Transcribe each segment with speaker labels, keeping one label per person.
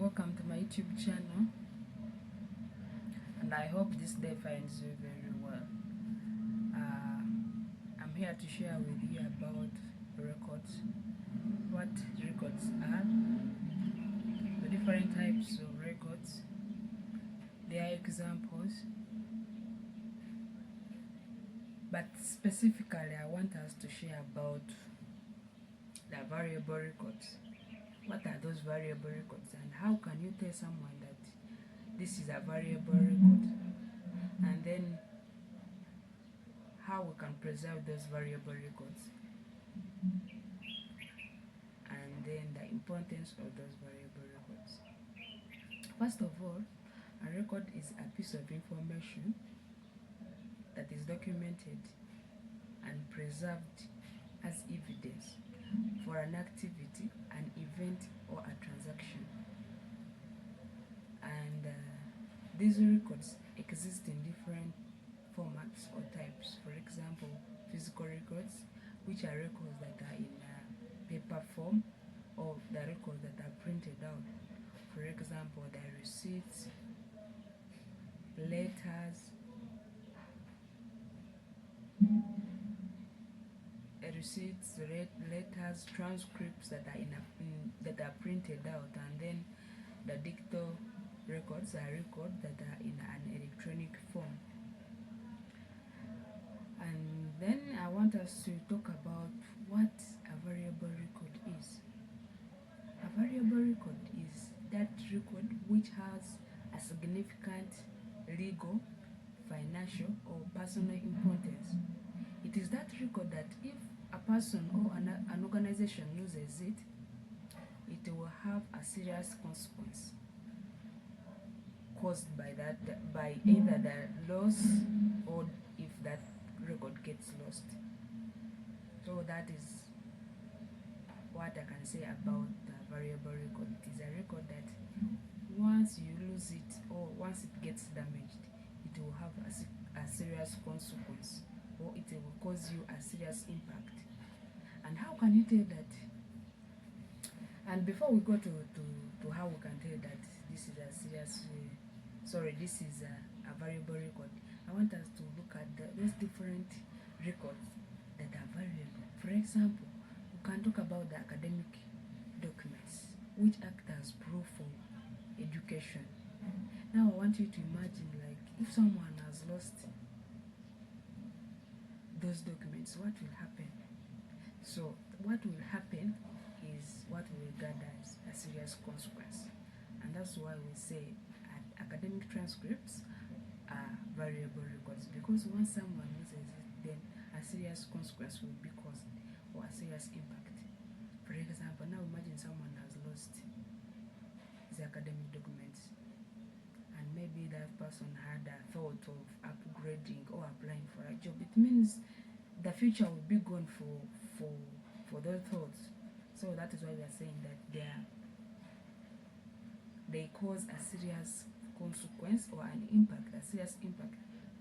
Speaker 1: Welcome to my YouTube channel, and I hope this day finds you very well. I'm here to share with you about records, what records are, the different types of records, their examples, but specifically I want us to share about the variable records. What are those variable records, and how can you tell someone that this is a variable record, and then how we can preserve those variable records, and then the importance of those variable records. First of all, a record is a piece of information that is documented and preserved as evidence for an activity, an event, or a transaction. And these records exist in different formats or types. For example, physical records, which are records that are in paper form, or the records that are printed out. For example, the receipts, letters, transcripts that are that are printed out, and then the digital records are records that are in an electronic form. And then I want us to talk about what a variable record is. A variable record is that record which has a significant legal, financial, or personal importance. It is that record that if a person or an organization loses it, it will have a serious consequence caused by either the loss or if that record gets lost. So that is what I can say about the variable record. It is a record that once you lose it or once it gets damaged, it will have a serious consequence, or it will cause you a serious impact. And how can you tell that? And before we go to how we can tell that this is a this is a variable record, I want us to look at those different records that are variable. For example, we can talk about the academic documents, which act as proof of education. Now I want you to imagine, like, if someone has lost those documents, what will happen? So what will happen is what we regard as a serious consequence. And that's why we say academic transcripts are variable records, because once someone loses it, then a serious consequence will be caused, or a serious impact. For example, now imagine someone has lost his academic documents, and maybe that person had a thought of upgrading or applying for a job. It means the future will be gone for those thoughts. So that is why we are saying that they cause a serious consequence or an impact, a serious impact,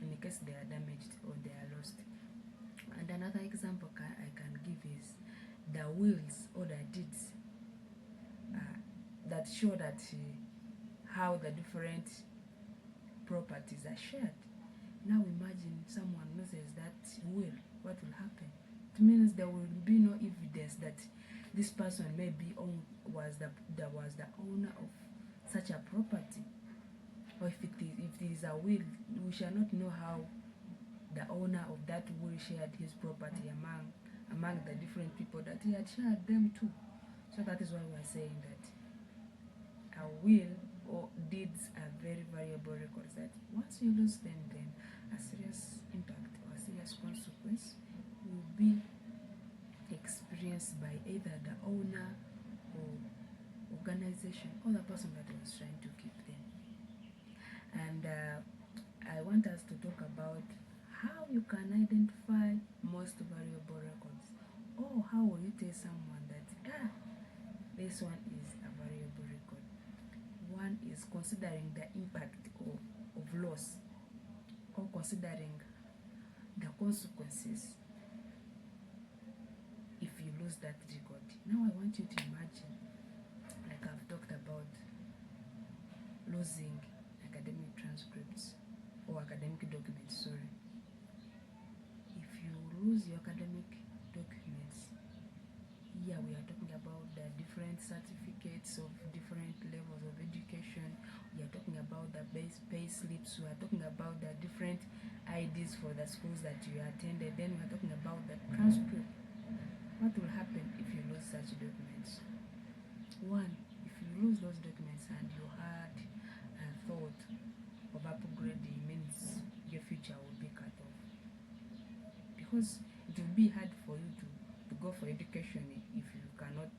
Speaker 1: in the case they are damaged or they are lost. And another example I can give is the wills or the deeds that show that how the different properties are shared. Now imagine someone loses that will. What will happen? It means there will be no evidence that this person maybe was the owner of such a property. Or if it is a will, we shall not know how the owner of that will shared his property among the different people that he had shared them to. So that is why we are saying that a will or deeds are very variable records, that once you lose them, then a serious impact or a serious consequence will be experienced by either the owner or organization or the person that was trying to keep them. And I want us to talk about how you can identify most variable records, or how will you tell someone that this one is a variable record. One is considering the impact of loss, or considering the consequences if you lose that record. Now I want you to imagine, like I've talked about losing academic transcripts or academic documents, sorry. If you lose your academic documents, here we are talking about the different certificates of different levels of education. We are talking about the base pay slips. We are talking about the different IDs for the schools that you attended. Then we are talking about the transcript. What will happen if you lose such documents? One, if you lose those documents and you had a thought of upgrading, means your future will be cut off, because it will be hard for you to go for education if you cannot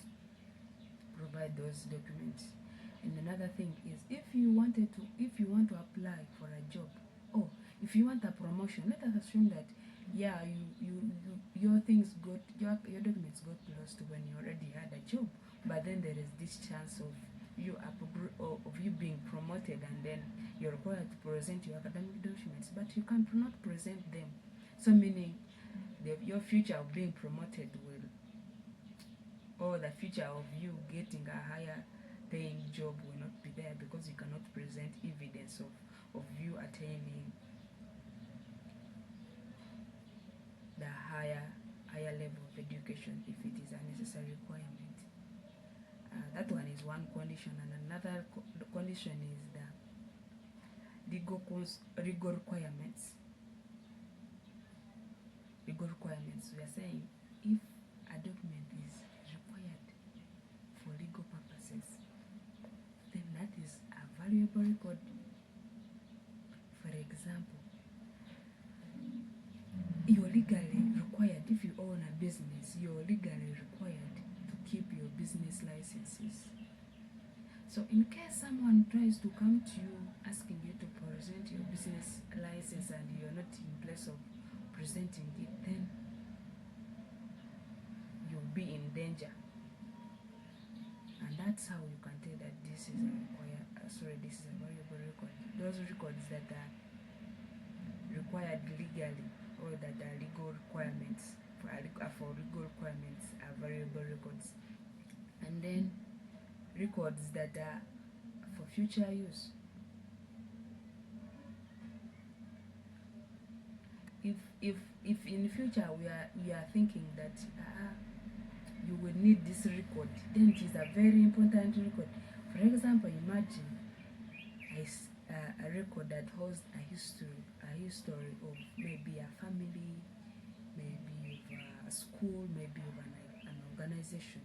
Speaker 1: provide those documents. And another thing is, if you want to apply for a job, or if you want a promotion, let us assume that your things got your documents got lost when you already had a job, but then there is this chance of you being promoted, and then you're required to present your academic documents, but you cannot present them. So meaning your future of being promoted will, or the future of you getting a higher paying job will not be there, because you cannot present evidence of you attaining the higher level of education if it is a necessary requirement. That one is one condition, and another condition is the legal requirements. Legal requirements. We are saying if a document is required for legal purposes, then that is a valuable record. For example, you're legally required, if you own a business, you're legally required to keep your business licenses. So in case someone tries to come to you asking you to present your business license and you're not in place of presenting it, then you'll be in danger. And that's how you can tell that this is this is a valuable record. Those records that are required legally, or that are legal requirements for legal requirements, are valuable records. And then records that are for future use. If in the future we are thinking that you will need this record, then it is a very important record. For example, imagine a record that holds a history of maybe a family, maybe of a school, maybe of an organization,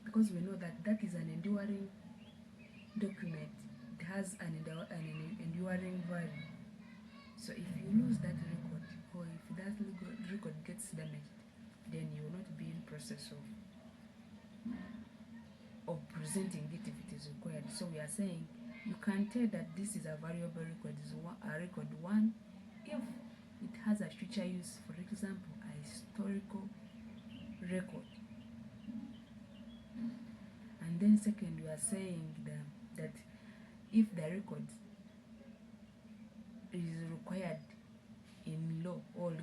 Speaker 1: because we know that is an enduring document. It has an enduring value. So if you lose that record, or if that record gets damaged, then you will not be in process of presenting it if it is required. So we are saying you can tell that this is a valuable record. Is a record one if it has a future use. For example, a historical record. And then second, we are saying that if the record is required in law, or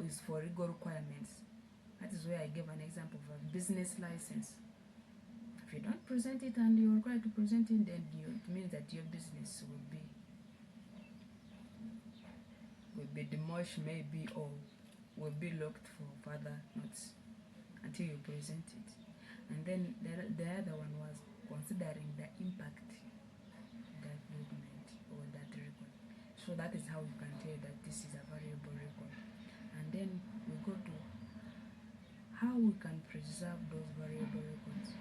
Speaker 1: is for legal requirements. That is where I gave an example of a business license. If you don't present it and you're required to present it, then it means that your business will be demolished, maybe, or will be locked for further notes until you present it. And then the other one was considering the impact that document or that record. So that is how you can tell that this is a valuable record. And then we go to how we can preserve those valuable records.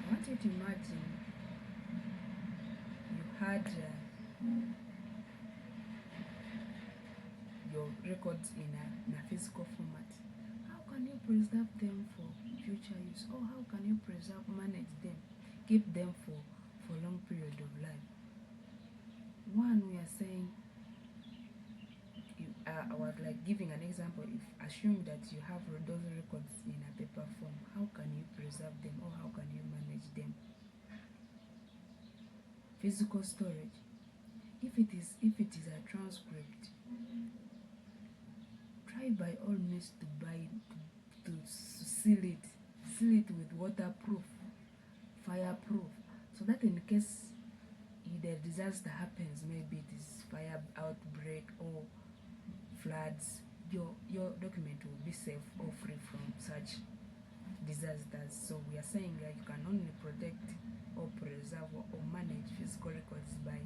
Speaker 1: I want you to imagine you had your records in a physical format. How can you preserve them for future use, or how can you manage them, keep them for long period of life? One, we are saying, I was like giving an example. If assume that you have those records in a paper form, how can you preserve them, or how can you manage them? Physical storage. If it is a transcript, try by all means to seal it with waterproof, fireproof, so that in case a disaster happens, maybe it is fire outbreak or floods, your document will be safe or free from such disasters. So we are saying that you can only protect or preserve or manage physical records by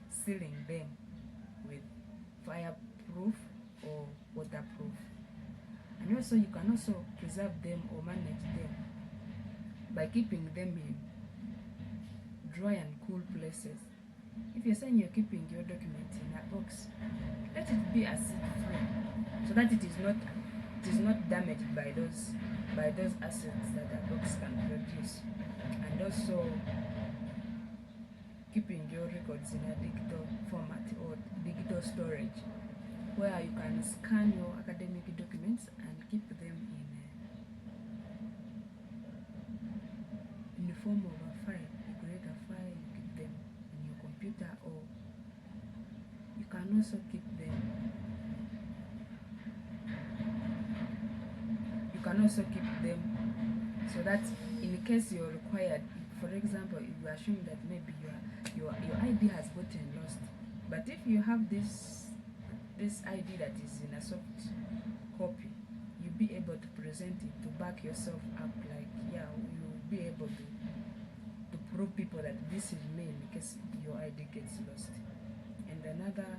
Speaker 1: sealing them with fireproof or waterproof. And also you can also preserve them or manage them by keeping them in dry and cool places. If you're saying you're keeping your document in a box, let it be acid free so that it is not damaged by those acids that a box can produce. And also keeping your records in a digital format or digital storage, where you can scan your academic documents and keep them in the form of a file. You create a file, you keep them in your computer, or you can also keep them. You can also keep them so that in case you're required, for example, if you assume that maybe your ID has gotten lost, but if you have this ID that is in a soft copy, you'll be able to present it to back yourself up, like, yeah, you'll be able to prove people that this is me in case your ID gets lost. And another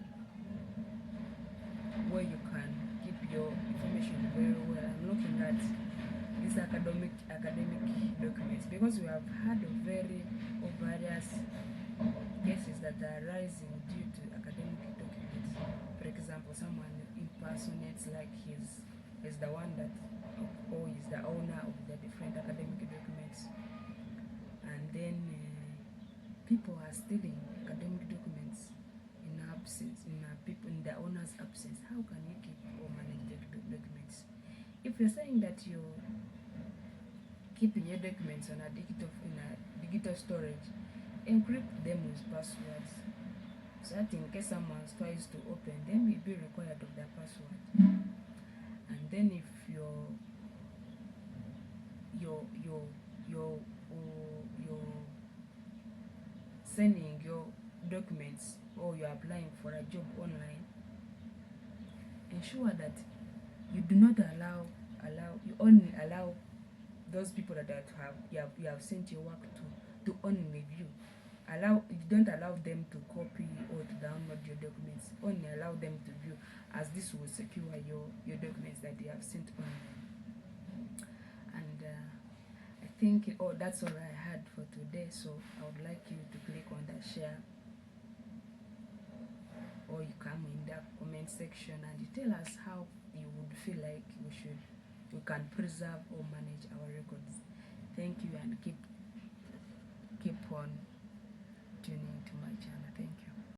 Speaker 1: way you can keep your information very well, I'm looking at these academic documents, because we have had various cases that are rising due to academic documents. For example, someone impersonates like he's the one that, or he's the owner of the different academic documents, and then people are stealing academic documents in absence, in the owner's absence. How can you keep or manage the documents? If you're saying that you're keeping your documents in a digital storage, encrypt them with passwords, so that in case someone tries to open them, you'll be required of their password. And then if you're sending your documents or you're applying for a job online, ensure that you do not you only allow those people that you have sent your work to only view. You don't allow them to copy or to download your documents. Only allow them to view, as this will secure your documents that you have sent online. And I think that's all I had for today. So I would like you to click on the share, or you come in the comment section and you tell us how you would feel like we can preserve or manage our records. Thank you, and keep